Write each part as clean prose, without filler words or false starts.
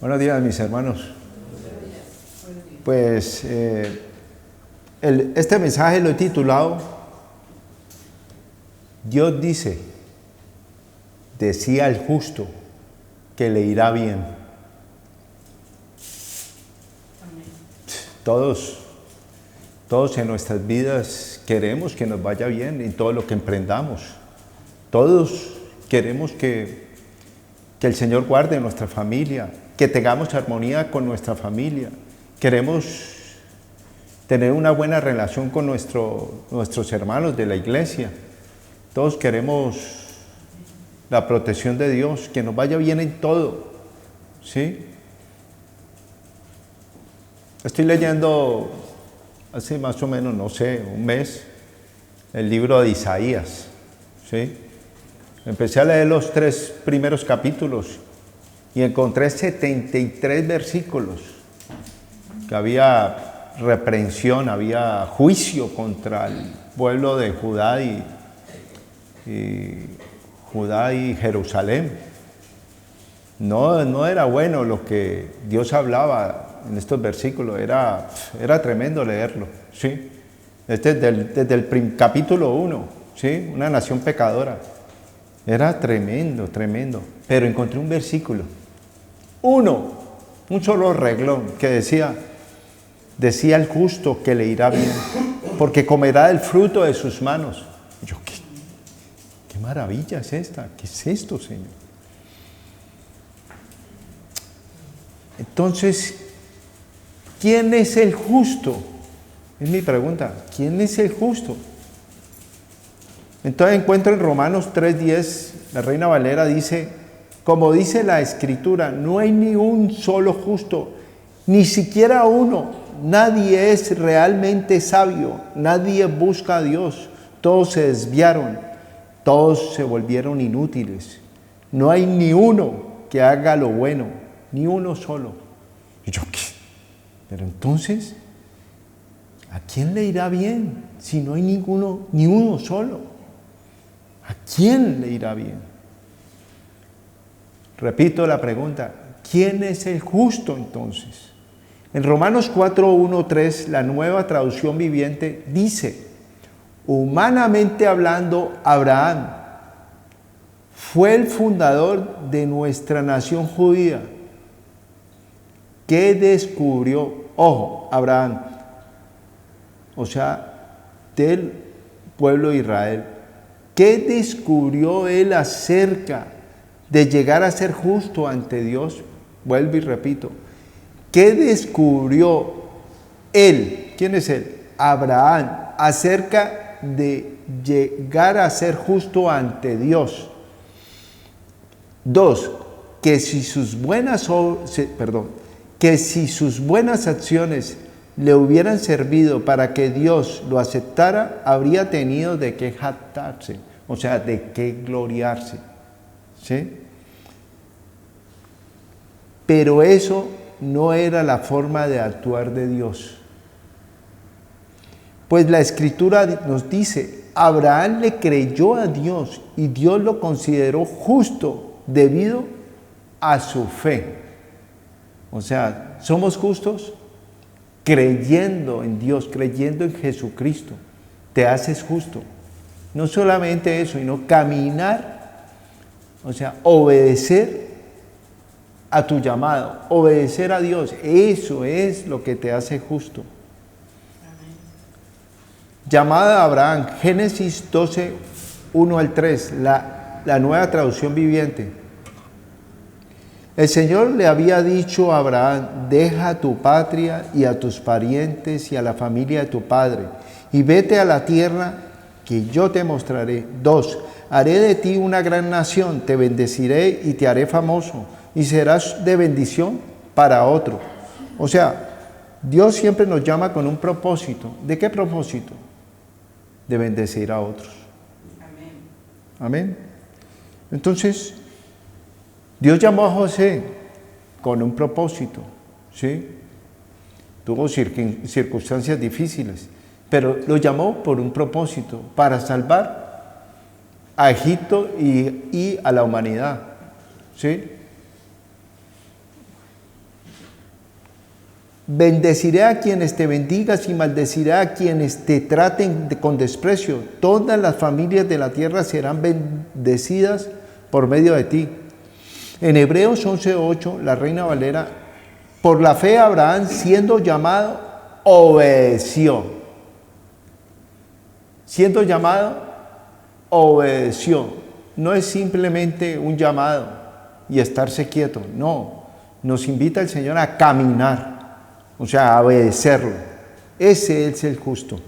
Buenos días, mis hermanos. Pues este mensaje lo he titulado Dios dice, decía el justo que le irá bien. Todos en nuestras vidas queremos que nos vaya bien en todo lo que emprendamos. Todos queremos que el Señor guarde nuestra familia, que tengamos armonía con nuestra familia. Queremos tener una buena relación con nuestros hermanos de la iglesia. Todos queremos la protección de Dios, que nos vaya bien en todo, ¿sí? Estoy leyendo hace más o menos, no sé, un mes, el libro de Isaías, ¿sí? Empecé a leer los 3 primeros capítulos y encontré 73 versículos que había reprensión, había juicio contra el pueblo de Judá y Jerusalén. No era bueno lo que Dios hablaba en estos versículos, era tremendo leerlo, ¿sí? Desde el capítulo 1, ¿sí? Una nación pecadora. Era tremendo, pero encontré un versículo, un solo reglón que decía el justo que le irá bien, porque comerá del fruto de sus manos. Y yo, ¿qué maravilla es esta? ¿Qué es esto, Señor? Entonces, ¿quién es el justo? Es mi pregunta, ¿quién es el justo? Entonces encuentro en Romanos 3:10, la Reina Valera dice, como dice la Escritura, no hay ni un solo justo, ni siquiera uno. Nadie es realmente sabio, nadie busca a Dios. Todos se desviaron, todos se volvieron inútiles. No hay ni uno que haga lo bueno, ni uno solo. Y yo, ¿qué? Pero entonces, ¿a quién le irá bien si no hay ni uno solo? ¿A quién le irá bien? Repito la pregunta, ¿quién es el justo entonces? En Romanos 4:1-3, la Nueva Traducción Viviente dice, humanamente hablando, Abraham fue el fundador de nuestra nación judía. ¿Qué descubrió? Ojo, Abraham, o sea, del pueblo de Israel. ¿Qué descubrió él acerca de llegar a ser justo ante Dios? Vuelvo y repito. ¿Qué descubrió él? ¿Quién es él? Abraham, acerca de llegar a ser justo ante Dios. 2, que si sus buenas acciones le hubieran servido para que Dios lo aceptara, habría tenido de qué jactarse, o sea, de qué gloriarse, ¿sí? Pero eso no era la forma de actuar de Dios. Pues la Escritura nos dice, Abraham le creyó a Dios y Dios lo consideró justo debido a su fe. O sea, ¿somos justos? Creyendo en Dios, creyendo en Jesucristo, te haces justo. No solamente eso, sino caminar, o sea, obedecer a tu llamado, obedecer a Dios. Eso es lo que te hace justo. Amén. Llamada de Abraham, Génesis 12:1-3, la Nueva Traducción Viviente. El Señor le había dicho a Abraham, deja a tu patria y a tus parientes y a la familia de tu padre, y vete a la tierra que yo te mostraré. 2, haré de ti una gran nación, te bendeciré y te haré famoso, y serás de bendición para otro. O sea, Dios siempre nos llama con un propósito. ¿De qué propósito? De bendecir a otros. Amén. Amén. Entonces, Dios llamó a José con un propósito, ¿sí? Tuvo circunstancias difíciles, pero lo llamó por un propósito, para salvar a Egipto y a la humanidad, ¿sí? Bendeciré a quienes te bendigas y maldeciré a quienes te traten con desprecio. Todas las familias de la tierra serán bendecidas por medio de ti. En Hebreos 11:8, la Reina Valera, por la fe Abraham, siendo llamado, obedeció. Siendo llamado, obedeció. No es simplemente un llamado y estarse quieto. No, nos invita el Señor a caminar. O sea, a obedecerlo. Ese es el justo.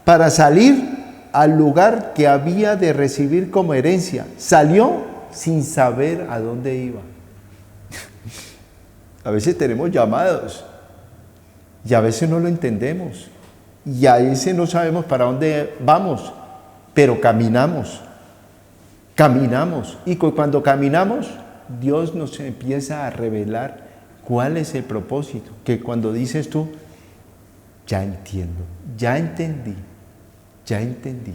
Para salir al lugar que había de recibir como herencia, salió sin saber a dónde iba. A veces tenemos llamados y a veces no lo entendemos. Y a veces no sabemos para dónde vamos, pero caminamos. Caminamos. Y cuando caminamos, Dios nos empieza a revelar ¿cuál es el propósito? Que cuando dices tú, ya entiendo, ya entendí, ya entendí.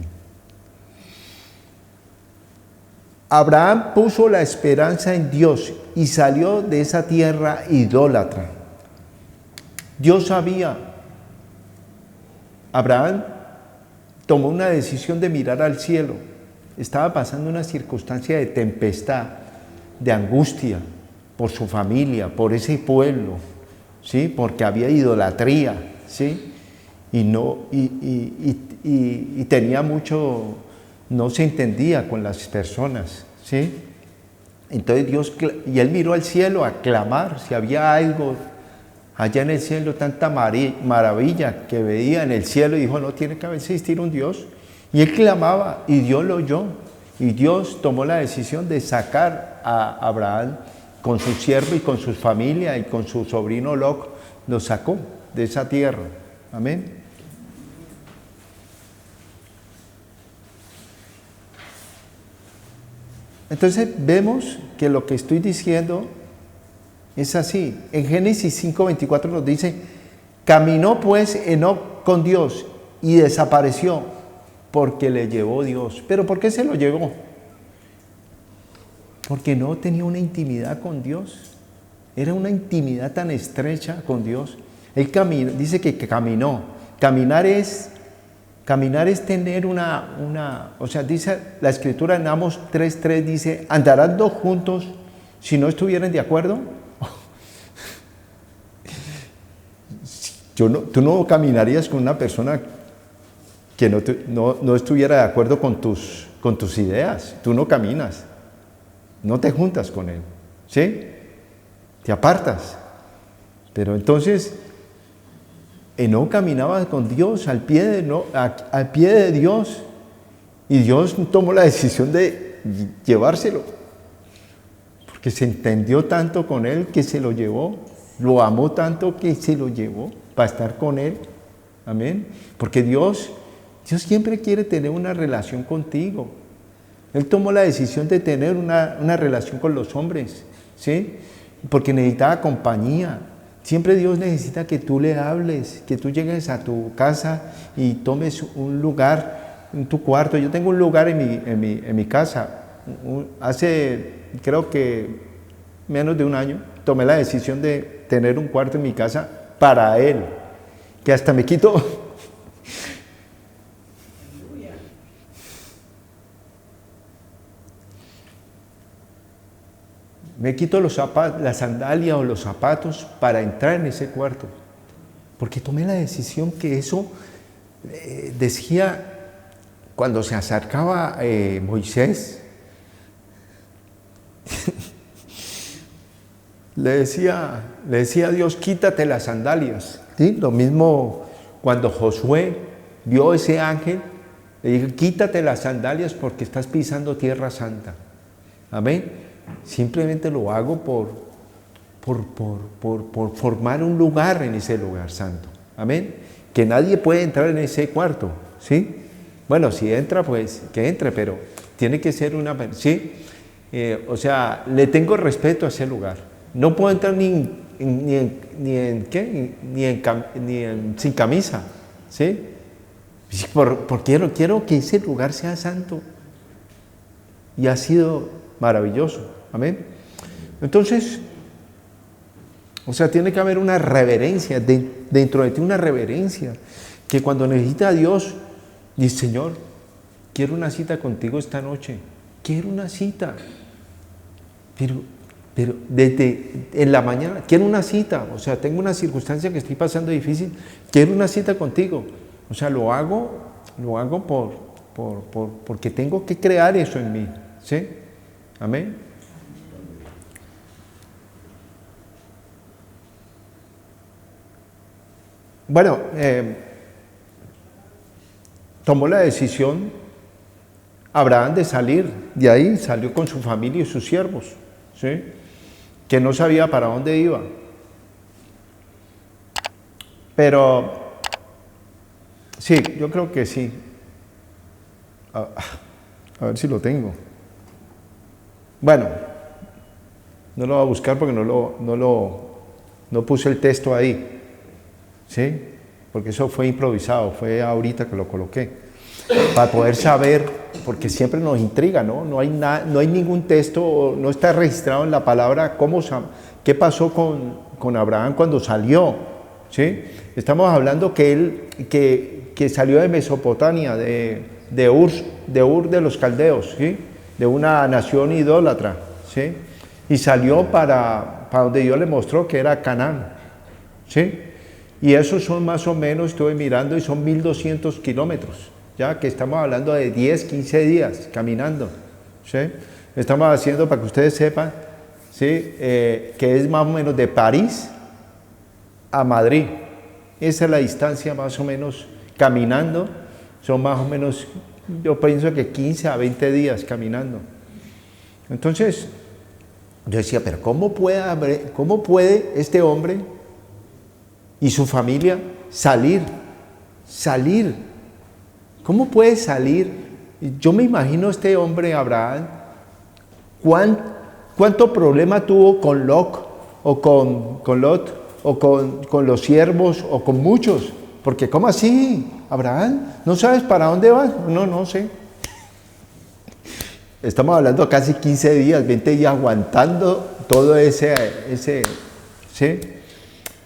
Abraham puso la esperanza en Dios y salió de esa tierra idólatra. Dios sabía. Abraham tomó una decisión de mirar al cielo. Estaba pasando una circunstancia de tempestad, de angustia, por su familia, por ese pueblo, ¿sí? Porque había idolatría, ¿sí? Y tenía mucho, no se entendía con las personas, ¿sí? Entonces y él miró al cielo a clamar si había algo allá en el cielo, tanta maravilla que veía en el cielo, y dijo, no tiene que existir un Dios. Y él clamaba y Dios lo oyó, y Dios tomó la decisión de sacar a Abraham con su siervo y con su familia y con su sobrino Lot, lo sacó de esa tierra. Amén. Entonces vemos que lo que estoy diciendo es así. En Génesis 5:24 nos dice, caminó pues Enoc con Dios y desapareció porque le llevó Dios. ¿Pero por qué se lo llevó? Porque no tenía una intimidad con Dios. Era una intimidad tan estrecha con Dios. Él dice que caminó. Caminar es tener o sea, dice la Escritura en Amos 3:3, dice, ¿andarán dos juntos si no estuvieran de acuerdo? Tú no caminarías con una persona que no estuviera de acuerdo con tus ideas. Tú no caminas. No te juntas con él, ¿sí? Te apartas. Pero entonces, Enoc caminaba con Dios al pie de Dios, y Dios tomó la decisión de llevárselo, porque se entendió tanto con él que se lo llevó, lo amó tanto que se lo llevó para estar con él. Amén. Porque Dios siempre quiere tener una relación contigo. Él tomó la decisión de tener una relación con los hombres, ¿sí? Porque necesitaba compañía. Siempre Dios necesita que tú le hables, que tú llegues a tu casa y tomes un lugar en tu cuarto. Yo tengo un lugar en mi casa. Hace, creo que menos de un año, tomé la decisión de tener un cuarto en mi casa para Él, que hasta me quito... Me quito las sandalias o los zapatos para entrar en ese cuarto, porque tomé la decisión que eso decía cuando se acercaba Moisés, le decía a Dios, quítate las sandalias. ¿Sí? Lo mismo cuando Josué vio ese ángel, le dijo, quítate las sandalias porque estás pisando tierra santa. Amén. Simplemente lo hago por formar un lugar en ese lugar santo. Amén. Que nadie puede entrar en ese cuarto, ¿sí? Bueno, si entra, pues que entre, pero tiene que ser ¿sí? O sea, le tengo respeto a ese lugar. No puedo entrar sin camisa, ¿sí? Porque quiero que ese lugar sea santo. Y ha sido maravilloso. Amén. Entonces, O sea, tiene que haber una reverencia, dentro de ti una reverencia, que cuando necesita a Dios, dice, Señor, quiero una cita contigo esta noche, quiero una cita, pero desde en la mañana, quiero una cita, o sea, tengo una circunstancia que estoy pasando difícil, quiero una cita contigo, o sea, lo hago porque tengo que crear eso en mí, ¿sí? Amén. Bueno, tomó la decisión Abraham de salir de ahí, salió con su familia y sus siervos, ¿sí? Que no sabía para dónde iba. Pero, sí, yo creo que sí. A ver si lo tengo. Bueno, no lo voy a buscar porque no puse el texto ahí. ¿Sí? Porque eso fue improvisado, fue ahorita que lo coloqué, para poder saber, porque siempre nos intriga, ¿no? No hay ningún texto, no está registrado en la palabra qué pasó con Abraham cuando salió, ¿sí? Estamos hablando que salió de Mesopotamia, de Ur de los Caldeos, ¿sí? De una nación idólatra, ¿sí? Y salió para donde Dios le mostró que era Canaán, ¿sí? Y esos son más o menos, estuve mirando, y son 1200 kilómetros, ya que estamos hablando de 10, 15 días caminando, ¿sí? Estamos haciendo, para que ustedes sepan, ¿sí? Que es más o menos de París a Madrid. Esa es la distancia más o menos caminando, son más o menos, yo pienso que 15 a 20 días caminando. Entonces, yo decía, pero ¿cómo puede este hombre y su familia salir? ¿Cómo puede salir? Yo me imagino este hombre, Abraham, cuánto problema tuvo con Lot, o con los siervos, o con muchos, porque ¿cómo así, Abraham? ¿No sabes para dónde vas? No sé. Estamos hablando casi 15 días, 20 días aguantando todo ese ¿sí?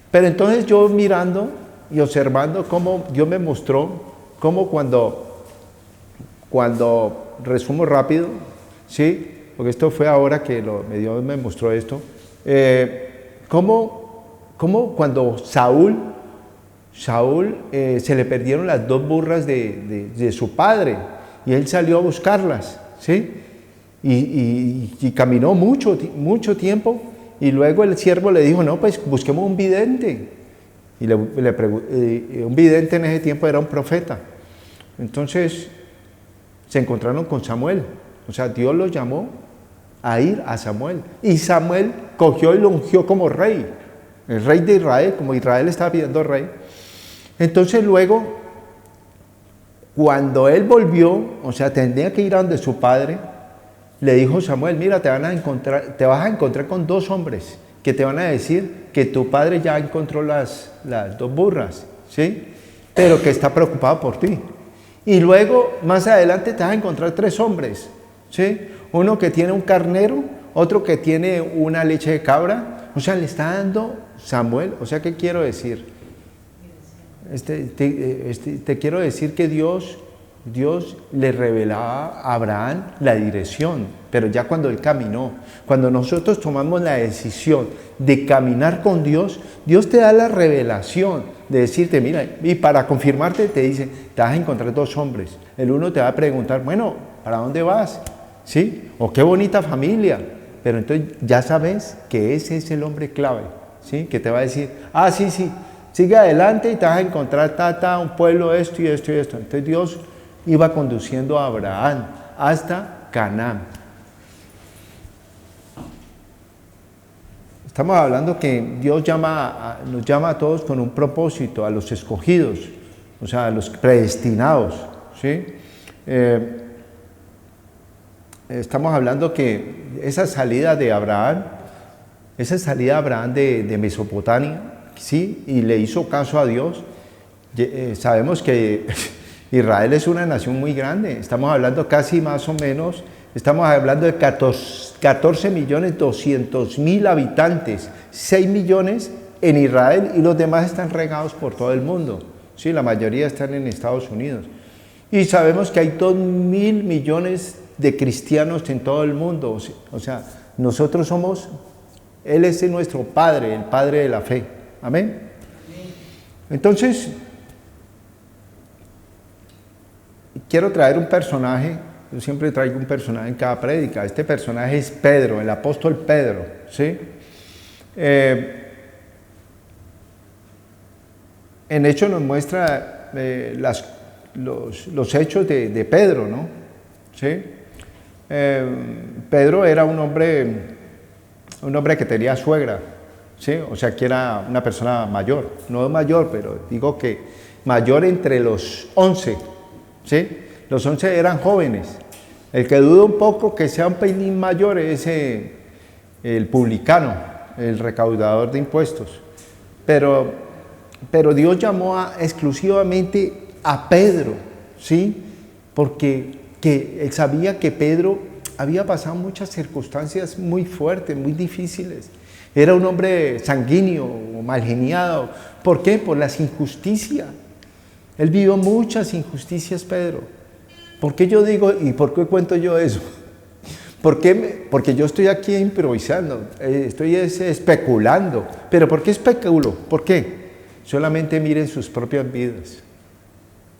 Pero entonces yo mirando y observando cómo Dios me mostró, cómo cuando resumo rápido, ¿sí? Porque esto fue ahora que Dios me mostró esto, cómo cuando Saúl se le perdieron las 2 burras de su padre, y él salió a buscarlas, ¿sí? Y caminó mucho tiempo. Y luego el siervo le dijo, no, pues busquemos un vidente. Y un vidente en ese tiempo era un profeta. Entonces se encontraron con Samuel. O sea, Dios los llamó a ir a Samuel. Y Samuel cogió y lo ungió como rey. El rey de Israel, como Israel estaba pidiendo rey. Entonces luego, cuando él volvió, o sea, tenía que ir a donde su padre, le dijo Samuel, mira, te vas a encontrar con 2 hombres que te van a decir que tu padre ya encontró las 2 burras, ¿sí? Pero que está preocupado por ti. Y luego, más adelante, te vas a encontrar 3 hombres, ¿sí? Uno que tiene un carnero, otro que tiene una leche de cabra. O sea, le está dando Samuel, o sea, ¿qué quiero decir? Te quiero decir que Dios le revelaba a Abraham la dirección, pero ya cuando él caminó, cuando nosotros tomamos la decisión de caminar con Dios, Dios te da la revelación de decirte, mira, y para confirmarte te dice, te vas a encontrar 2 hombres, el uno te va a preguntar, bueno, ¿para dónde vas? ¿Sí? O qué bonita familia, pero entonces ya sabes que ese es el hombre clave, ¿sí? Que te va a decir, sí, sigue adelante y te vas a encontrar un pueblo, esto y esto y esto. Entonces Dios iba conduciendo a Abraham hasta Canaán. Estamos hablando que Dios nos llama a todos con un propósito, a los escogidos, o sea, a los predestinados, ¿sí? Estamos hablando que esa salida de Abraham de Mesopotamia, ¿sí? Y le hizo caso a Dios. Sabemos que Israel es una nación muy grande, estamos hablando casi más o menos, estamos hablando de 14.200.000 habitantes, 6 millones en Israel y los demás están regados por todo el mundo. Sí, la mayoría están en Estados Unidos. Y sabemos que hay 2.000 millones de cristianos en todo el mundo. O sea, nosotros somos, Él es nuestro Padre, el Padre de la fe. Amén. Entonces, quiero traer un personaje. Yo siempre traigo un personaje en cada prédica. Este personaje es Pedro, el apóstol Pedro, ¿sí? En hecho nos muestra los hechos de Pedro, ¿no? ¿Sí? Pedro era un hombre que tenía suegra, ¿sí? O sea, que era una persona mayor, no mayor, pero digo que mayor entre los 11, ¿sí? Los 11 eran jóvenes. El que duda un poco que sea un pelín mayor es el publicano, el recaudador de impuestos. Pero Dios llamó exclusivamente a Pedro, ¿sí? Porque él sabía que Pedro había pasado muchas circunstancias muy fuertes, muy difíciles. Era un hombre sanguíneo, malgeniado. ¿Por qué? Por las injusticias. Él vivió muchas injusticias, Pedro. ¿Por qué yo digo y por qué cuento yo eso? Porque yo estoy aquí improvisando, estoy especulando. ¿Pero por qué especulo? ¿Por qué? Solamente miren sus propias vidas,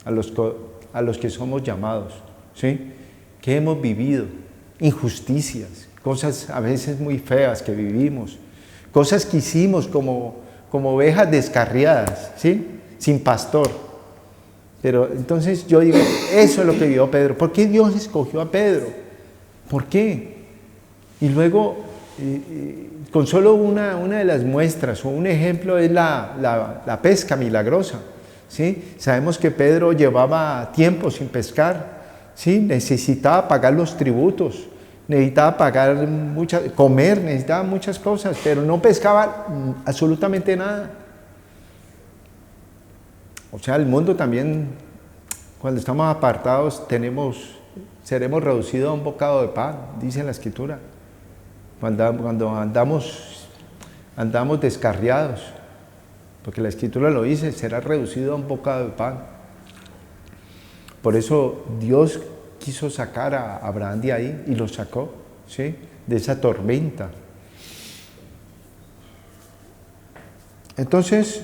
a los que somos llamados, ¿sí? ¿Qué hemos vivido? Injusticias, cosas a veces muy feas que vivimos, cosas que hicimos como ovejas descarriadas, ¿sí? Sin pastor. Pero entonces yo digo, eso es lo que vio Pedro. ¿Por qué Dios escogió a Pedro? ¿Por qué? Y luego, con solo una de las muestras o un ejemplo es la pesca milagrosa, ¿sí? Sabemos que Pedro llevaba tiempo sin pescar, ¿sí? Necesitaba pagar los tributos, necesitaba pagar comer, necesitaba muchas cosas, pero no pescaba absolutamente nada. O sea, el mundo también, cuando estamos apartados, seremos reducidos a un bocado de pan, dice la Escritura. Cuando andamos descarriados, porque la Escritura lo dice, será reducido a un bocado de pan. Por eso Dios quiso sacar a Abraham de ahí y lo sacó, ¿sí? De esa tormenta. Entonces,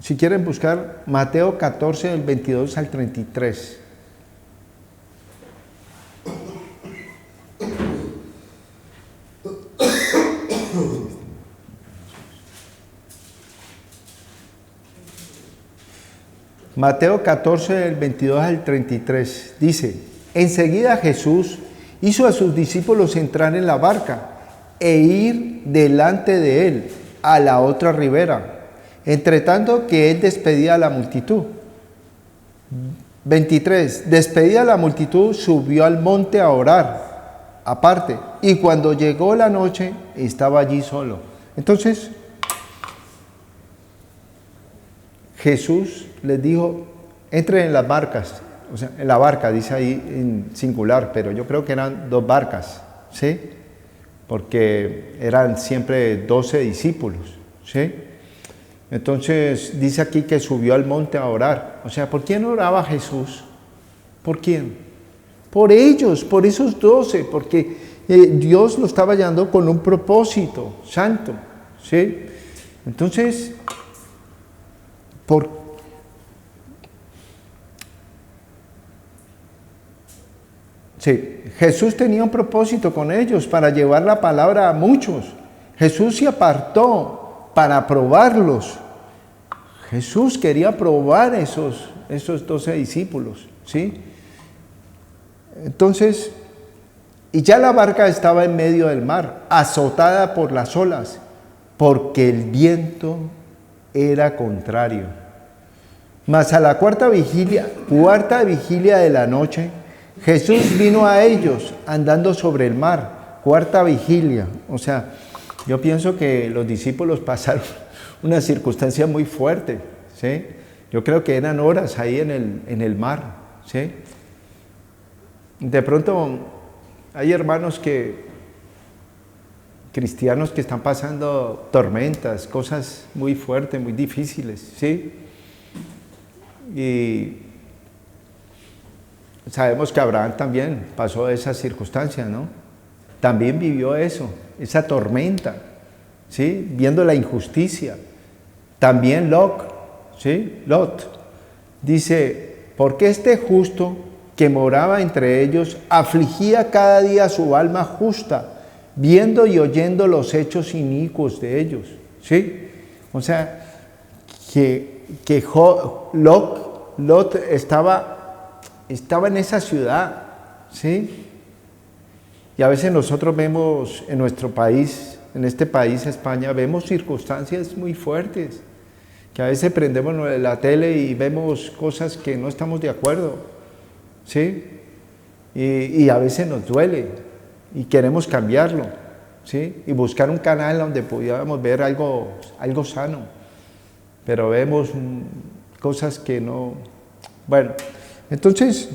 si quieren buscar Mateo 14, del 22 al 33. Mateo 14, del 22 al 33, dice: enseguida Jesús hizo a sus discípulos entrar en la barca e ir delante de él a la otra ribera, entre tanto que él despedía a la multitud. 23. Despedida la multitud, subió al monte a orar, aparte, y cuando llegó la noche, estaba allí solo. Entonces, Jesús les dijo, entren en las barcas, o sea, en la barca, dice ahí en singular, pero yo creo que eran 2 barcas, ¿sí? Porque eran siempre 12 discípulos, ¿sí? Entonces dice aquí que subió al monte a orar. O sea, ¿por quién oraba Jesús? ¿Por quién? Por ellos, por esos 12, porque Dios lo estaba llamando con un propósito santo, ¿sí? Entonces, sí, Jesús tenía un propósito con ellos para llevar la palabra a muchos. Jesús se apartó para probarlos. Jesús quería probar esos 12 discípulos, ¿sí? Entonces, y ya la barca estaba en medio del mar, azotada por las olas, porque el viento era contrario. Mas a la cuarta vigilia de la noche, Jesús vino a ellos andando sobre el mar. Cuarta vigilia, o sea, yo pienso que los discípulos pasaron una circunstancia muy fuerte, ¿sí? Yo creo que eran horas ahí en el mar, ¿sí? De pronto hay hermanos cristianos que están pasando tormentas, cosas muy fuertes, muy difíciles, ¿sí? Y sabemos que Abraham también pasó esa circunstancia, ¿no? También vivió eso, esa tormenta, ¿sí? Viendo la injusticia. También Lot, ¿sí? Lot dice, porque este justo que moraba entre ellos afligía cada día su alma justa, viendo y oyendo los hechos inicuos de ellos, ¿sí? O sea, Lot estaba en esa ciudad, ¿sí? Y a veces nosotros vemos en nuestro país, en este país, España, vemos circunstancias muy fuertes, que a veces prendemos la tele y vemos cosas que no estamos de acuerdo, ¿sí? Y a veces nos duele y queremos cambiarlo, ¿sí? Y buscar un canal donde pudiéramos ver algo sano, pero vemos cosas que no... Bueno, entonces...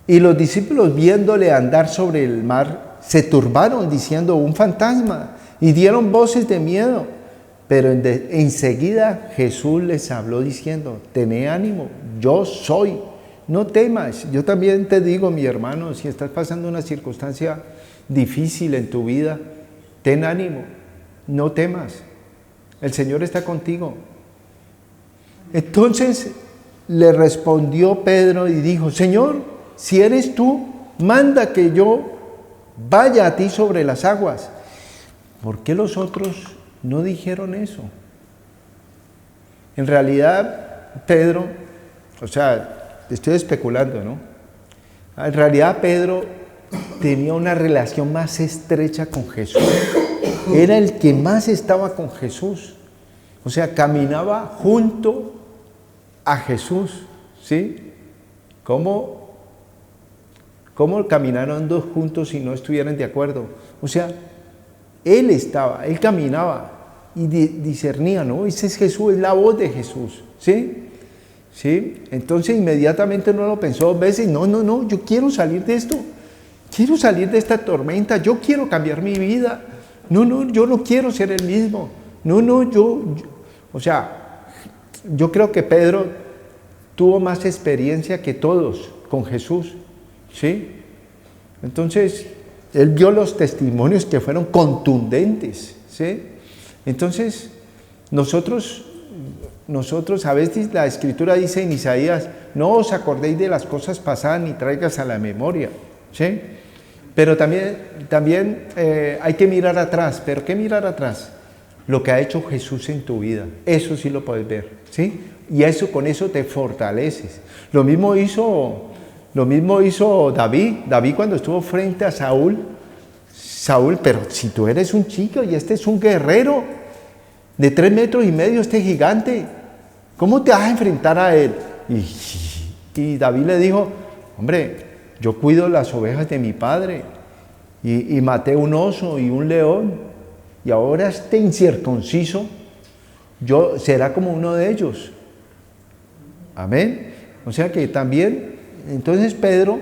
Y los discípulos, viéndole andar sobre el mar, se turbaron diciendo, un fantasma, y dieron voces de miedo. Pero enseguida Jesús les habló diciendo, tened ánimo, yo soy, no temas. Yo también te digo, mi hermano, si estás pasando una circunstancia difícil en tu vida, ten ánimo, no temas, el Señor está contigo. Entonces le respondió Pedro y dijo, Señor, si eres tú, manda que yo vaya a ti sobre las aguas. ¿Por qué los otros no dijeron eso? En realidad, Pedro, o sea, estoy especulando, ¿no? En realidad, Pedro tenía una relación más estrecha con Jesús. Era el que más estaba con Jesús. O sea, caminaba junto a Jesús, ¿sí? ¿Cómo caminaron dos juntos si no estuvieran de acuerdo? O sea, él caminaba y discernía, ¿no? Ese es Jesús, es la voz de Jesús, ¿sí? ¿Sí? Entonces inmediatamente uno lo pensó dos veces, no, yo quiero salir de esto, quiero salir de esta tormenta, yo quiero cambiar mi vida, no, yo no quiero ser el mismo, o sea, yo creo que Pedro tuvo más experiencia que todos con Jesús, ¿sí? Entonces, él vio los testimonios que fueron contundentes, ¿sí? Entonces, nosotros a veces la Escritura dice en Isaías, no os acordéis de las cosas pasadas ni traigas a la memoria, ¿sí? Pero también hay que mirar atrás. ¿Pero qué mirar atrás? Lo que ha hecho Jesús en tu vida, eso sí lo puedes ver, ¿sí? Y con eso te fortaleces. Lo mismo hizo David cuando estuvo frente a Saúl, pero si tú eres un chico y este es un guerrero de 3,5 metros, este gigante, ¿cómo te vas a enfrentar a él? Y David le dijo, hombre, yo cuido las ovejas de mi padre y maté un oso y un león y ahora este incircunciso será como uno de ellos. Amén. O sea que también, entonces Pedro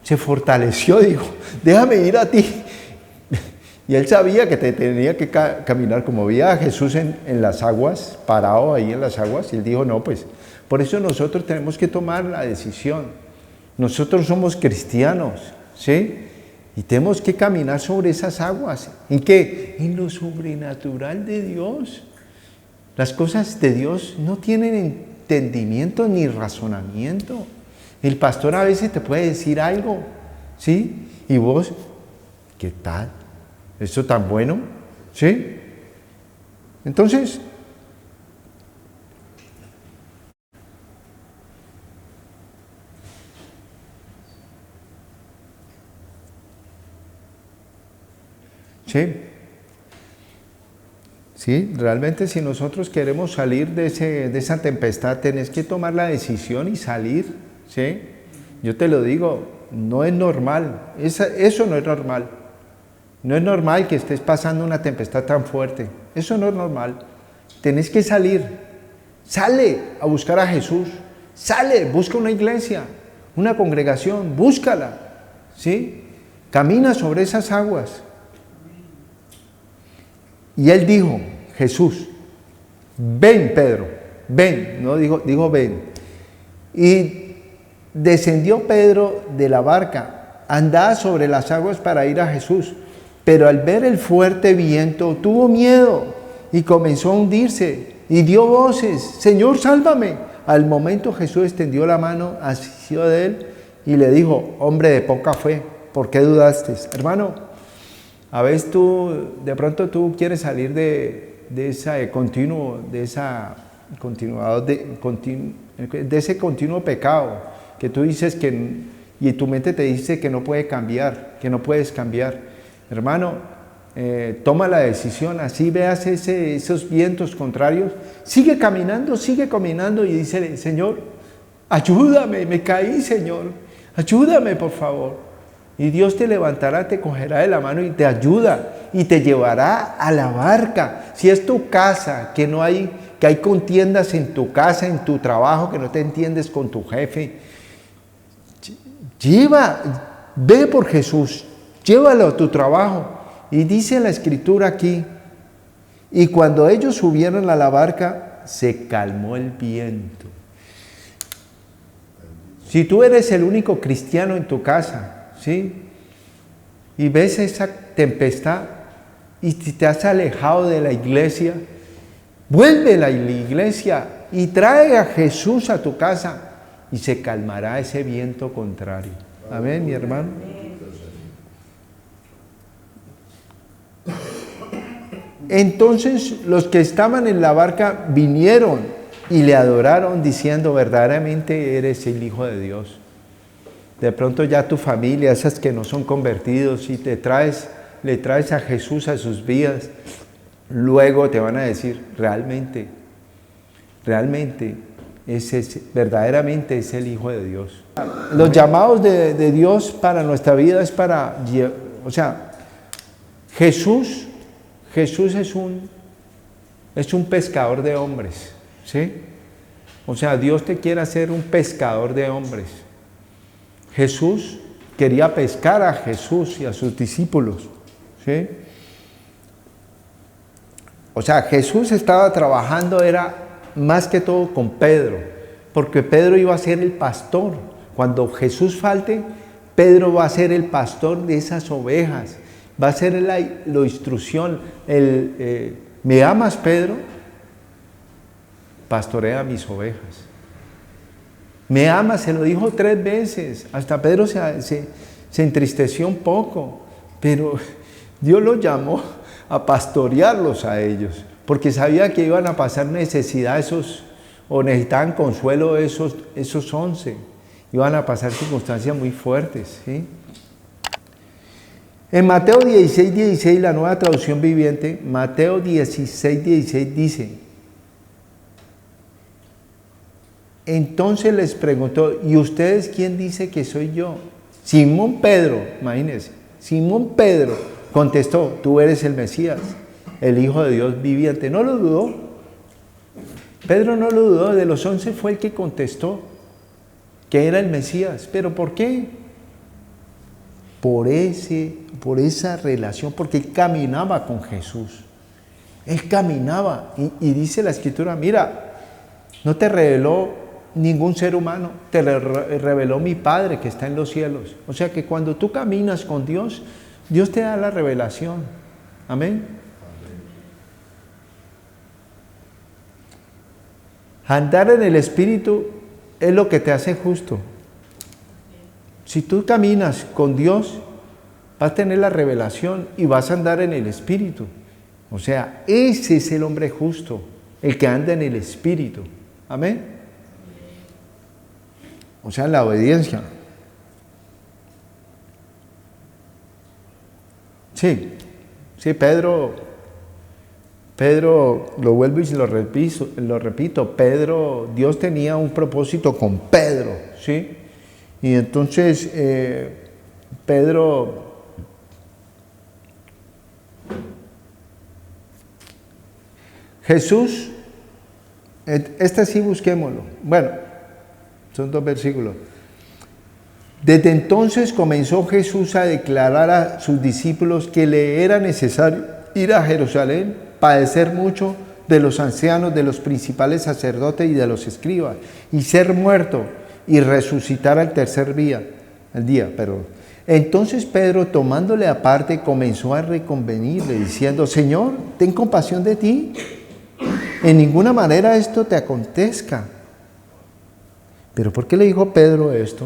se fortaleció, dijo, déjame ir a ti. Y él sabía que te tenía que caminar, como veía a Jesús en las aguas, parado ahí en las aguas, y él dijo, no, pues, por eso nosotros tenemos que tomar la decisión. Nosotros somos cristianos, ¿sí? Y tenemos que caminar sobre esas aguas. ¿En qué? En lo sobrenatural de Dios. Las cosas de Dios no tienen entendimiento ni razonamiento. El pastor a veces te puede decir algo, ¿sí? Y vos, ¿qué tal? ¿Esto tan bueno? ¿Sí? Entonces, sí, realmente si nosotros queremos salir de esa tempestad, tenés que tomar la decisión y salir, ¿sí? Yo te lo digo, no es normal, eso no es normal. No es normal que estés pasando una tempestad tan fuerte, eso no es normal. Tenés que salir, sale a buscar a Jesús, Sale, busca una iglesia, una congregación, búscala, ¿sí? Camina sobre esas aguas. Y él dijo, Jesús, ven Pedro, ven, no dijo ven. Y descendió Pedro de la barca, andaba sobre las aguas para ir a Jesús, pero al ver el fuerte viento tuvo miedo y comenzó a hundirse y dio voces, Señor, sálvame. Al momento Jesús extendió la mano, asistió de él y le dijo, hombre de poca fe, ¿por qué dudaste? Hermano, a veces de pronto tú quieres salir de ese continuo pecado que tú dices y tu mente te dice que no puede cambiar, que no puedes cambiar. Hermano, toma la decisión, así veas esos vientos contrarios, sigue caminando y dice, Señor, ayúdame, me caí, Señor, ayúdame por favor. Y Dios te levantará, te cogerá de la mano y te ayuda y te llevará a la barca. Si es tu casa, que hay contiendas en tu casa, en tu trabajo, que no te entiendes con tu jefe, ve por Jesús, llévalo a tu trabajo. Y dice la escritura aquí, y cuando ellos subieron a la barca, se calmó el viento. Si tú eres el único cristiano en tu casa, ¿sí? Y ves esa tempestad y te has alejado de la iglesia, vuelve a la iglesia y trae a Jesús a tu casa y se calmará ese viento contrario. Amén, mi hermano. Entonces los que estaban en la barca vinieron y le adoraron diciendo, verdaderamente eres el Hijo de Dios. De pronto ya tu familia, esas que no son convertidos, y le traes a Jesús a sus vidas, luego te van a decir, realmente, verdaderamente es el Hijo de Dios. Los llamados de Dios para nuestra vida es Jesús es un pescador de hombres, ¿sí? O sea, Dios te quiere hacer un pescador de hombres. Jesús quería pescar a Jesús y a sus discípulos, ¿sí? O sea, Jesús estaba trabajando, era más que todo con Pedro, porque Pedro iba a ser el pastor. Cuando Jesús falte, Pedro va a ser el pastor de esas ovejas. Va a ser la instrucción, ¿me amas, Pedro? Pastorea mis ovejas. ¿Me amas? Se lo dijo 3 veces. Hasta Pedro se entristeció un poco, pero Dios lo llamó a pastorearlos a ellos, porque sabía que iban a pasar necesidad o necesitaban consuelo esos 11. Iban a pasar circunstancias muy fuertes, ¿sí? En Mateo 16, la Nueva Traducción Viviente, Mateo 16 dice, entonces les preguntó, ¿y ustedes quién dice que soy yo? Simón Pedro, imagínense, Simón Pedro contestó, tú eres el Mesías, el Hijo de Dios viviente. No lo dudó, Pedro no lo dudó, de los 11 fue el que contestó que era el Mesías. ¿Pero por qué? Por esa relación, porque él caminaba con Jesús. Él caminaba y dice la Escritura, mira, no te reveló ningún ser humano, te reveló mi Padre que está en los cielos. O sea que cuando tú caminas con Dios, Dios te da la revelación. Amén. Andar en el Espíritu es lo que te hace justo. Si tú caminas con Dios, vas a tener la revelación y vas a andar en el Espíritu. O sea, ese es el hombre justo, el que anda en el Espíritu. Amén. O sea, la obediencia. Sí, Pedro, lo vuelvo y lo repito, Pedro, Dios tenía un propósito con Pedro, ¿sí? Y entonces Pedro Jesús, sí busquémoslo. Bueno, Son 2 versículos. Desde entonces comenzó Jesús a declarar a sus discípulos que le era necesario ir a Jerusalén, padecer mucho de los ancianos, de los principales sacerdotes y de los escribas, y ser muerto y resucitar al tercer día. Entonces Pedro, tomándole aparte, comenzó a reconvenirle, diciendo: Señor, ten compasión de ti, en ninguna manera esto te acontezca. ¿Pero por qué le dijo Pedro esto?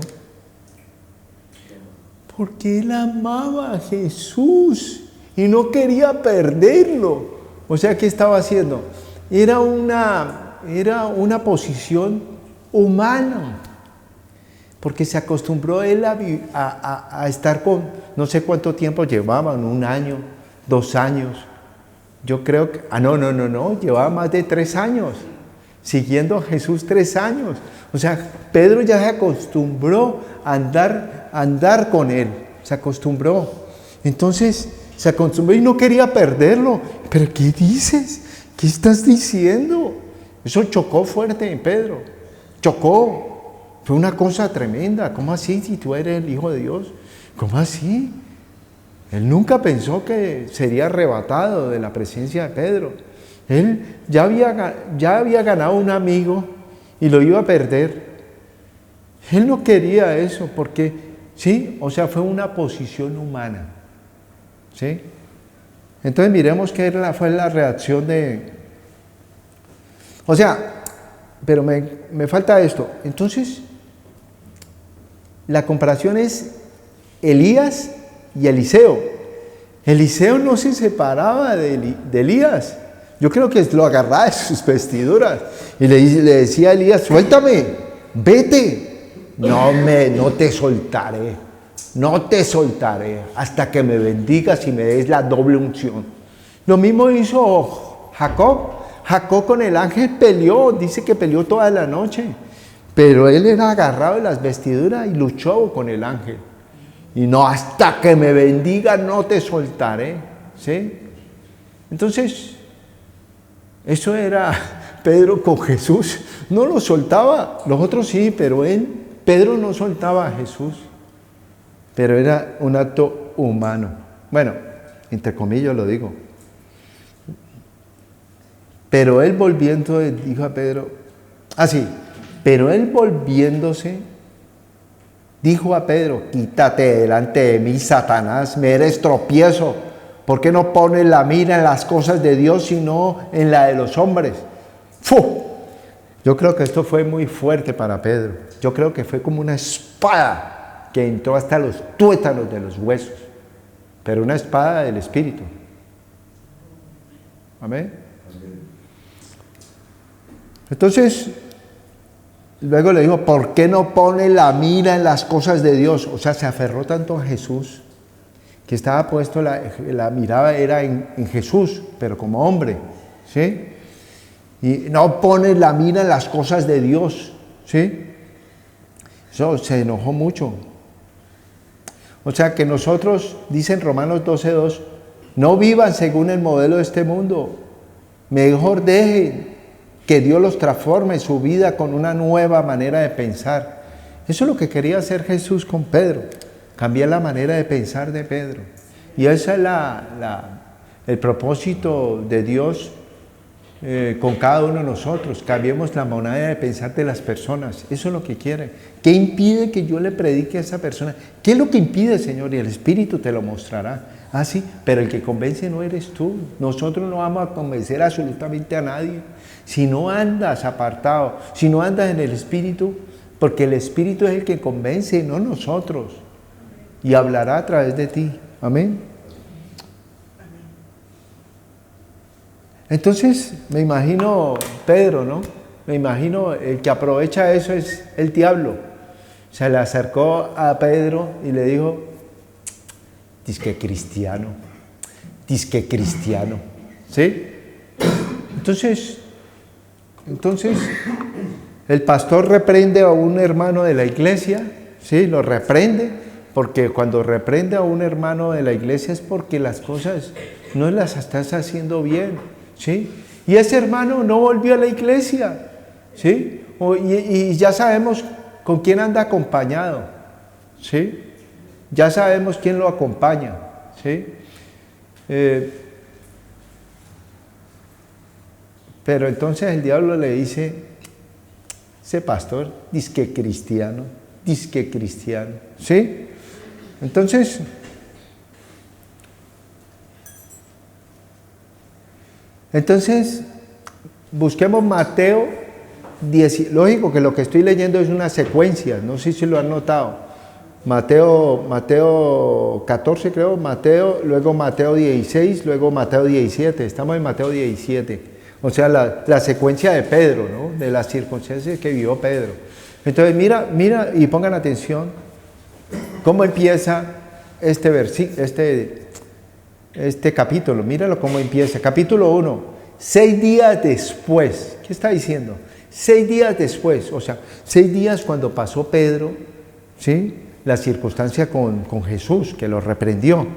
Porque él amaba a Jesús y no quería perderlo. O sea, ¿qué estaba haciendo? Era una posición humana, porque se acostumbró él a estar con, no sé cuánto tiempo llevaban, 1 año, 2 años. Yo creo que, no, llevaba más de 3 años, siguiendo a Jesús 3 años. O sea, Pedro ya se acostumbró a andar con él, se acostumbró. Entonces, se acostumbró y no quería perderlo. ¿Pero qué dices? ¿Qué estás diciendo? Eso chocó fuerte en Pedro, chocó. Fue una cosa tremenda. ¿Cómo así si tú eres el Hijo de Dios? ¿Cómo así? Él nunca pensó que sería arrebatado de la presencia de Pedro. Él ya había ganado un amigo y lo iba a perder. Él no quería eso porque, sí, o sea, fue una posición humana. ¿Sí? Entonces miremos qué fue la reacción de... O sea, pero me falta esto. Entonces, la comparación es Elías y Eliseo. Eliseo no se separaba de Elías. Yo creo que lo agarraba de sus vestiduras y le decía a Elías: suéltame, vete. No te soltaré, no te soltaré hasta que me bendigas y me des la doble unción. Lo mismo hizo Jacob. Jacob con el ángel peleó, dice que peleó toda la noche, pero él era agarrado de las vestiduras y luchó con el ángel. Y no, hasta que me bendiga no te soltaré. ¿Sí? Entonces, eso era Pedro con Jesús. No lo soltaba, los otros sí, pero Pedro no soltaba a Jesús. Pero era un acto humano. Bueno, entre comillas lo digo. Pero él volviendo, dijo a Pedro, pero él volviéndose, dijo a Pedro: quítate delante de mí, Satanás, me eres tropiezo. ¿Por qué no pones la mira en las cosas de Dios sino en la de los hombres? ¡Fu! Yo creo que esto fue muy fuerte para Pedro. Yo creo que fue como una espada que entró hasta los tuétanos de los huesos, pero una espada del Espíritu. Amén. Entonces, luego le dijo: ¿por qué no pone la mira en las cosas de Dios? O sea, se aferró tanto a Jesús que estaba puesto, la mirada era en Jesús, pero como hombre, ¿sí? Y no pone la mira en las cosas de Dios, ¿sí? Eso se enojó mucho. O sea que nosotros, dicen Romanos 12:2, no vivan según el modelo de este mundo, mejor dejen que Dios los transforme su vida con una nueva manera de pensar. Eso es lo que quería hacer Jesús con Pedro, cambiar la manera de pensar de Pedro. Y ese es el propósito de Dios con cada uno de nosotros. Cambiemos la manera de pensar de las personas. Eso es lo que quiere. ¿Qué impide que yo le predique a esa persona? ¿Qué es lo que impide, Señor? Y el Espíritu te lo mostrará. Sí, pero el que convence no eres tú. Nosotros no vamos a convencer absolutamente a nadie. Si no andas apartado, si no andas en el Espíritu, porque el Espíritu es el que convence, no nosotros. Y hablará a través de ti. Amén. Entonces, me imagino Pedro, ¿no? Me imagino el que aprovecha eso es el diablo. Se le acercó a Pedro y le dijo: disque cristiano, ¿sí? Entonces, el pastor reprende a un hermano de la iglesia, ¿sí? Lo reprende, porque cuando reprende a un hermano de la iglesia es porque las cosas no las estás haciendo bien, ¿sí? Y ese hermano no volvió a la iglesia, ¿sí? Y ya sabemos ¿Con quién anda acompañado? ¿Sí? Ya sabemos quién lo acompaña. ¿Sí? Pero entonces el diablo le dice, ese pastor, disque cristiano, ¿sí? Entonces, busquemos Mateo 10, lógico que lo que estoy leyendo es una secuencia, no sé si lo han notado. Mateo 14 creo, luego Mateo 16, luego Mateo 17, estamos en Mateo 17. O sea, la secuencia de Pedro, ¿no? De las circunstancias que vivió Pedro. Entonces, mira y pongan atención cómo empieza este capítulo. Míralo cómo empieza. Capítulo 1, 6 días después. ¿Qué está diciendo? 6 días después, o sea, 6 días cuando pasó Pedro, ¿sí? La circunstancia con Jesús, que lo reprendió.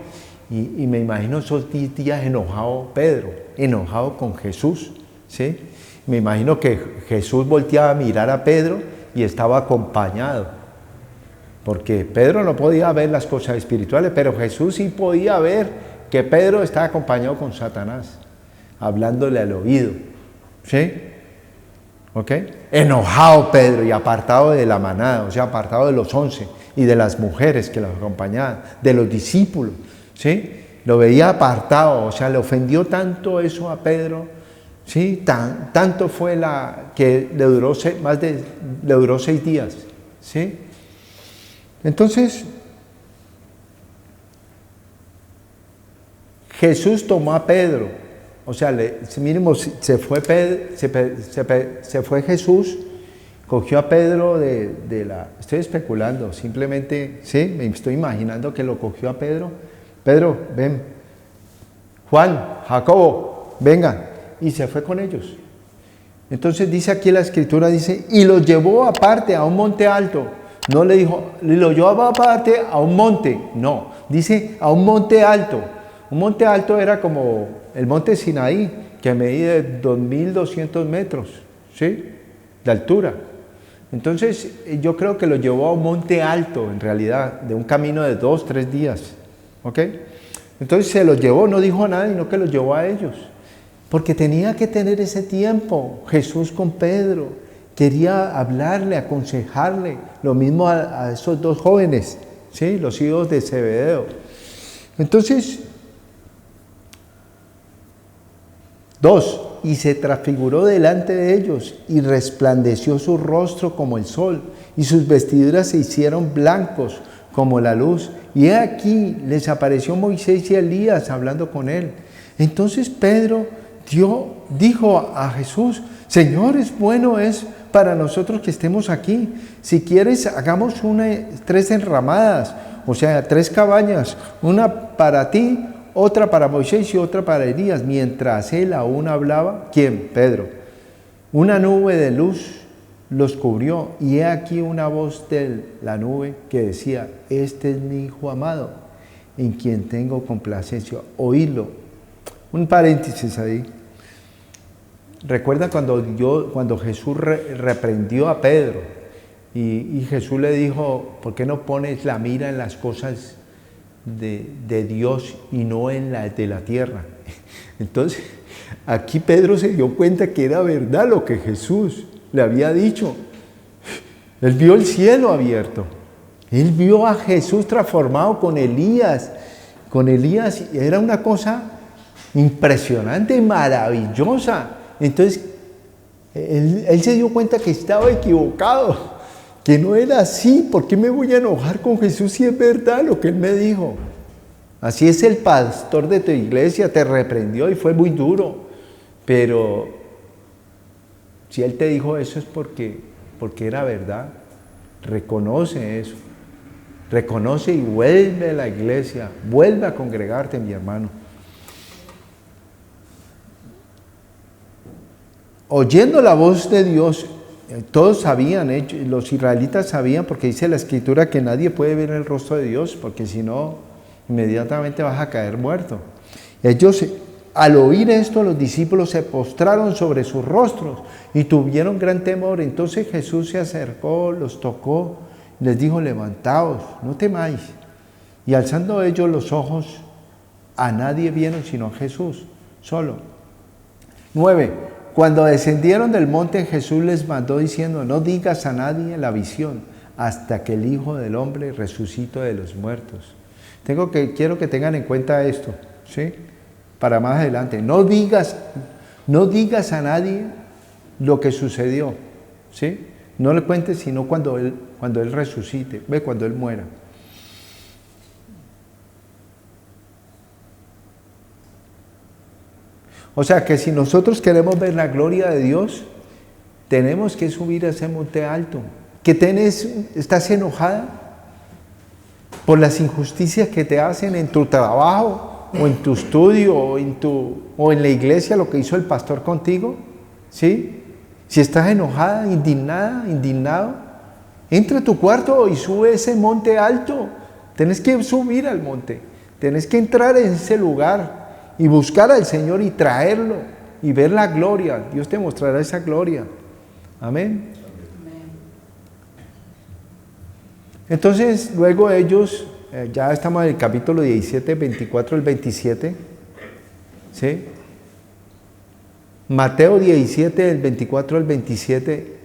Y me imagino esos 10 días enojado Pedro, enojado con Jesús, ¿sí? Me imagino que Jesús volteaba a mirar a Pedro y estaba acompañado, porque Pedro no podía ver las cosas espirituales, pero Jesús sí podía ver que Pedro estaba acompañado con Satanás, hablándole al oído, ¿sí? ¿Ok? Enojado Pedro y apartado de la manada, o sea, apartado de los 11 y de las mujeres que los acompañaban, de los discípulos, ¿sí? Lo veía apartado, o sea, le ofendió tanto eso a Pedro, ¿sí? Tanto fue que le duró 6 días, ¿sí? Entonces, Jesús tomó a Pedro, o sea, mínimo se fue Jesús, cogió a Pedro estoy especulando, simplemente, ¿sí? Me estoy imaginando que lo cogió a Pedro. Pedro, ven, Juan, Jacobo, vengan, y se fue con ellos. Entonces dice aquí la escritura, dice, y los llevó aparte a un monte alto. No le dijo, lo llevó aparte a un monte, no, dice a un monte alto. Un monte alto era como el monte Sinaí, que mide 2.200 metros, ¿sí? De altura. Entonces yo creo que lo llevó a un monte alto, en realidad, de un camino de 2-3 días. ¿Ok? Entonces se los llevó, no dijo nada, sino que los llevó a ellos. Porque tenía que tener ese tiempo Jesús con Pedro. Quería hablarle, aconsejarle. Lo mismo a esos 2 jóvenes, ¿sí? Los hijos de Zebedeo. Entonces, 2, y se transfiguró delante de ellos y resplandeció su rostro como el sol y sus vestiduras se hicieron blancos como la luz. Y he aquí les apareció Moisés y Elías hablando con él. Entonces Pedro dijo a Jesús, Señor, bueno es para nosotros que estemos aquí. Si quieres, hagamos 3 enramadas, o sea, 3 cabañas, una para ti, otra para Moisés y otra para Elías. Mientras él aún hablaba, ¿quién? Pedro. Una nube de luz los cubrió, y he aquí una voz de la nube que decía, este es mi Hijo amado, en quien tengo complacencia, oídlo. Un paréntesis ahí. Recuerda cuando Jesús reprendió a Pedro, y Jesús le dijo, ¿por qué no pones la mira en las cosas de Dios y no en las de la tierra? Entonces, aquí Pedro se dio cuenta que era verdad lo que Jesús le había dicho. Él vio el cielo abierto. Él vio a Jesús transformado con Elías. Era una cosa impresionante, maravillosa. Entonces, él se dio cuenta que estaba equivocado, que no era así. ¿Por qué me voy a enojar con Jesús si es verdad lo que Él me dijo? Así es el pastor de tu iglesia, te reprendió y fue muy duro, pero si Él te dijo eso es porque era verdad. Reconoce eso, reconoce y vuelve a la iglesia, vuelve a congregarte, mi hermano. Oyendo la voz de Dios, todos sabían, los israelitas sabían, porque dice la escritura que nadie puede ver el rostro de Dios, porque si no, inmediatamente vas a caer muerto. Ellos, al oír esto, los discípulos se postraron sobre sus rostros y tuvieron gran temor. Entonces Jesús se acercó, los tocó, les dijo: levantaos, no temáis. Y alzando ellos los ojos, a nadie vieron sino a Jesús solo. 9. Cuando descendieron del monte, Jesús les mandó diciendo: no digas a nadie la visión hasta que el Hijo del Hombre resucite de los muertos. Quiero que tengan en cuenta esto, ¿sí? Para más adelante. No digas a nadie lo que sucedió, ¿sí? No le cuentes sino cuando Él resucite, cuando Él muera. O sea que si nosotros queremos ver la gloria de Dios, tenemos que subir a ese monte alto. ¿Estás enojada por las injusticias que te hacen en tu trabajo, o en tu estudio, o en la iglesia, lo que hizo el pastor contigo? ¿Sí? Si estás enojada, indignada, indignado, entra a tu cuarto y sube ese monte alto. Tienes que subir al monte, tienes que entrar en ese lugar y buscar al Señor y traerlo y ver la gloria. Dios te mostrará esa gloria. Amén. Entonces, luego ellos, ya estamos en el capítulo 17, 24 al 27, ¿sí? Mateo 17, del 24 al 27,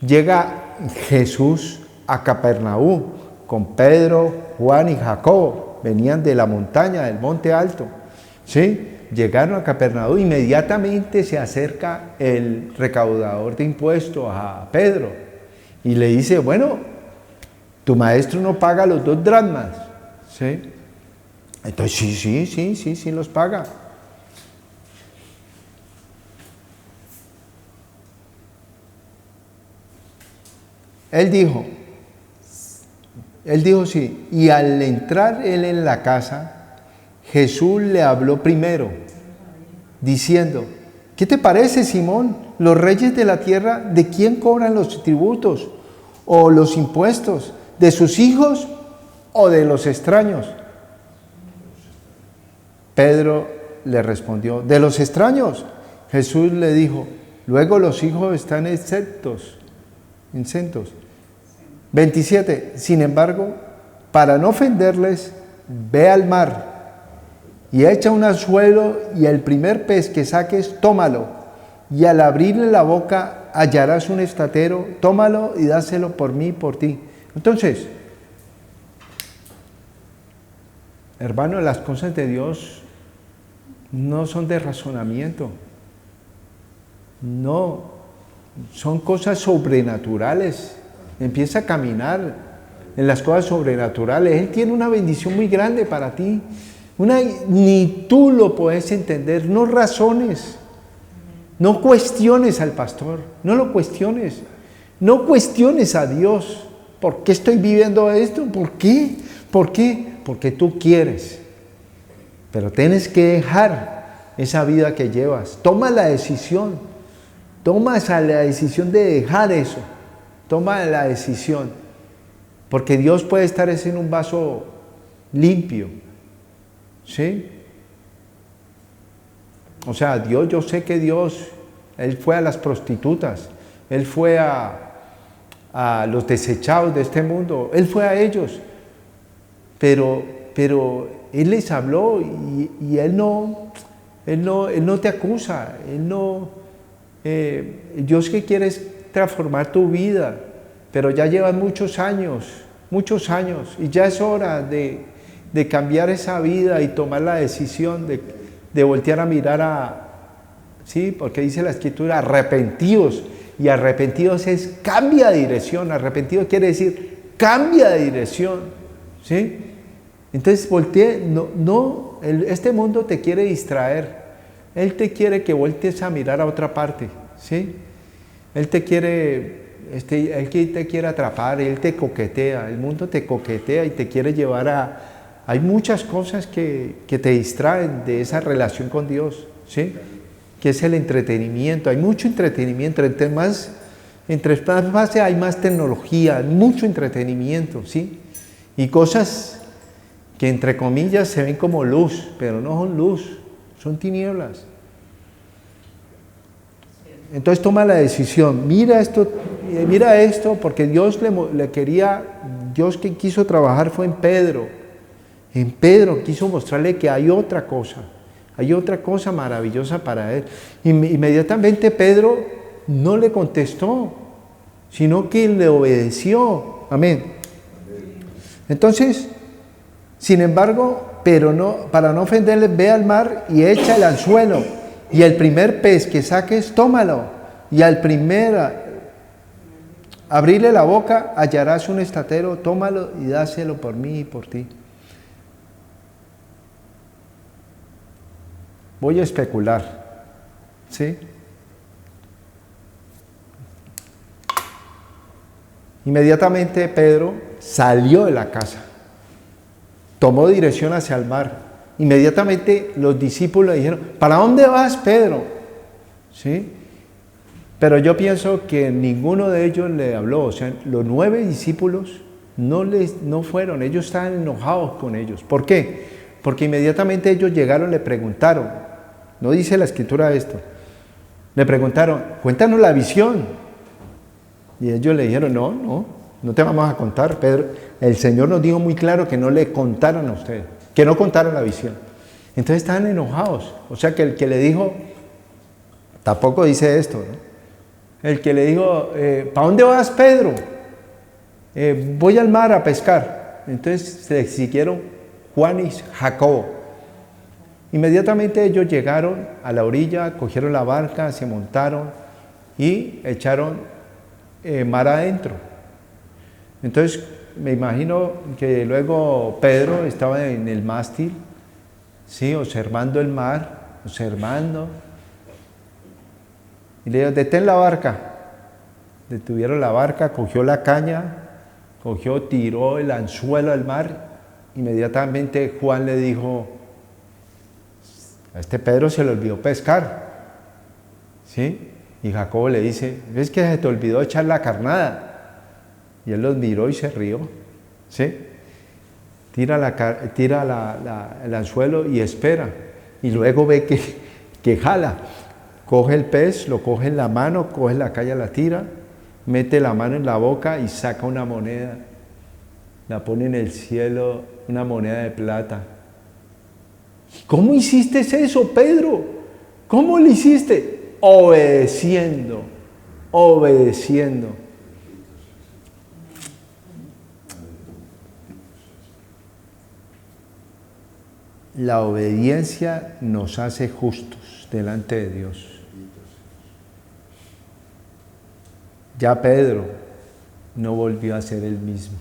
llega Jesús a Capernaum con Pedro, Juan y Jacobo. Venían de la montaña, del monte alto, ¿sí? Llegaron a Capernaum, inmediatamente se acerca el recaudador de impuestos a Pedro y le dice: bueno, tu maestro no paga los 2 dracmas, ¿sí? Entonces, sí los paga. Él dijo sí, y al entrar él en la casa, Jesús le habló primero, diciendo: ¿qué te parece, Simón? Los reyes de la tierra, ¿de quién cobran los tributos o los impuestos? ¿De sus hijos o de los extraños? Pedro le respondió: de los extraños. Jesús le dijo: luego los hijos están exentos. 27. Sin embargo, para no ofenderles, ve al mar y echa un anzuelo, y el primer pez que saques, tómalo, y al abrirle la boca hallarás un estatero, tómalo y dáselo por mí, por ti. Entonces, hermano, las cosas de Dios no son de razonamiento, no, son cosas sobrenaturales. Empieza a caminar en las cosas sobrenaturales. Él tiene una bendición muy grande para ti, ni tú lo puedes entender. No razones, no cuestiones al pastor, no lo cuestiones, no cuestiones a Dios. ¿Por qué estoy viviendo esto? ¿Por qué? ¿Por qué? Porque tú quieres. Pero tienes que dejar esa vida que llevas. Toma la decisión. Toma la decisión de dejar eso. Toma la decisión. Porque Dios puede estar en un vaso limpio. ¿Sí? O sea, Dios, yo sé que Dios, Él fue a las prostitutas. Él fue a los desechados de este mundo, Él fue a ellos, pero Él les habló y Él no te acusa, Dios que quiere transformar tu vida, pero ya llevas muchos años, y ya es hora de cambiar esa vida y tomar la decisión de voltear a mirar sí, porque dice la Escritura: arrepentidos. Y arrepentidos es cambia de dirección. Arrepentido quiere decir cambia de dirección, ¿sí? Entonces este mundo te quiere distraer. Él te quiere que voltees a mirar a otra parte, ¿sí? Él te quiere atrapar, Él te coquetea, el mundo te coquetea y te quiere llevar hay muchas cosas que te distraen de esa relación con Dios, ¿sí? Que es el entretenimiento. Hay mucho entretenimiento, entre más hay más tecnología, mucho entretenimiento, ¿sí? Y cosas que entre comillas se ven como luz, pero no son luz, son tinieblas. Entonces toma la decisión, mira esto, porque Dios le quería, Dios que quiso trabajar fue en Pedro. En Pedro quiso mostrarle que hay otra cosa maravillosa para él. Inmediatamente Pedro no le contestó, sino que le obedeció. Amén. Entonces, sin embargo, para no ofenderle, ve al mar y echa el anzuelo. Y el primer pez que saques, tómalo. Y al abrirle la boca, hallarás un estatero, tómalo y dáselo por mí y por ti. Voy a especular, ¿sí? Inmediatamente Pedro salió de la casa, tomó dirección hacia el mar. Inmediatamente los discípulos le dijeron, ¿para dónde vas, Pedro? ¿Sí? Pero yo pienso que ninguno de ellos le habló. O sea, los 9 discípulos no fueron, ellos estaban enojados con ellos. ¿Por qué? Porque inmediatamente ellos llegaron, le preguntaron, no dice la escritura esto, le preguntaron, cuéntanos la visión. Y ellos le dijeron, no te vamos a contar, Pedro. El Señor nos dijo muy claro que no le contaran a ustedes, que no contaran la visión. Entonces estaban enojados. O sea que el que le dijo, tampoco dice esto, ¿no? El que le dijo, ¿para dónde vas, Pedro? Voy al mar a pescar. Entonces se siguieron Juan y Jacobo. Inmediatamente ellos llegaron a la orilla, cogieron la barca, se montaron y echaron mar adentro. Entonces me imagino que luego Pedro estaba en el mástil, ¿sí? Observando el mar, y le dijo, detén la barca. Detuvieron la barca, cogió la caña, tiró el anzuelo al mar. Inmediatamente Juan le dijo, a este Pedro se le olvidó pescar, ¿sí? Y Jacobo le dice, ¿ves que se te olvidó echar la carnada? Y él los miró y se rió, ¿sí? Tira el anzuelo y espera. Y luego ve que jala. Coge el pez, lo coge en la mano, coge la caña, la tira, mete la mano en la boca y saca una moneda. La pone en el cielo, una moneda de plata. ¿Cómo hiciste eso, Pedro? ¿Cómo lo hiciste? Obedeciendo. La obediencia nos hace justos delante de Dios. Ya Pedro no volvió a ser el mismo.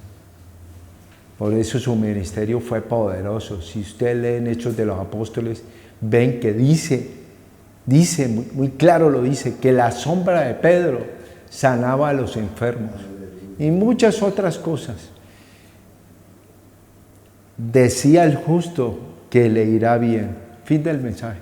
Por eso su ministerio fue poderoso. Si usted lee en Hechos de los Apóstoles, ven que dice muy claro lo dice, que la sombra de Pedro sanaba a los enfermos y muchas otras cosas. Decía el justo que le irá bien. Fin del mensaje.